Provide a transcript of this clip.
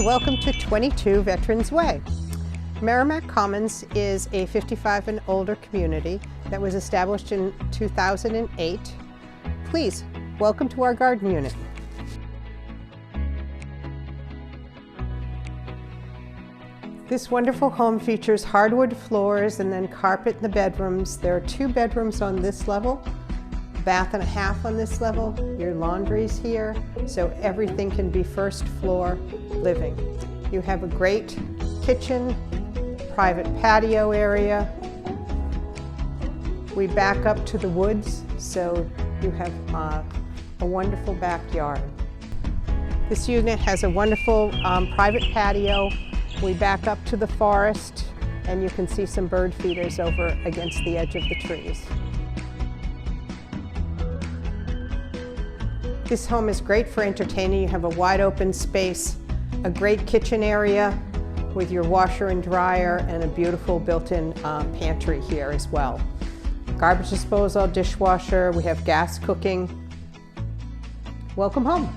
welcome to 22 Veterans Way. Merrimac Commons is a 55 and older community that was established in 2008. Please, welcome to our garden unit. This wonderful home features hardwood floors and then carpet in the bedrooms. There are 2 bedrooms on this level, a bath and a half on this level. Your laundry's here, so everything can be first floor living. You have a great kitchen, private patio area. We back up to the woods, so you have a wonderful backyard. This unit has a wonderful private patio. We back up to the forest, and you can see some bird feeders over against the edge of the trees. This home is great for entertaining. You have a wide open space, a great kitchen area with your washer and dryer, and a beautiful built-in pantry here as well. Garbage disposal, dishwasher, we have gas cooking. Welcome home.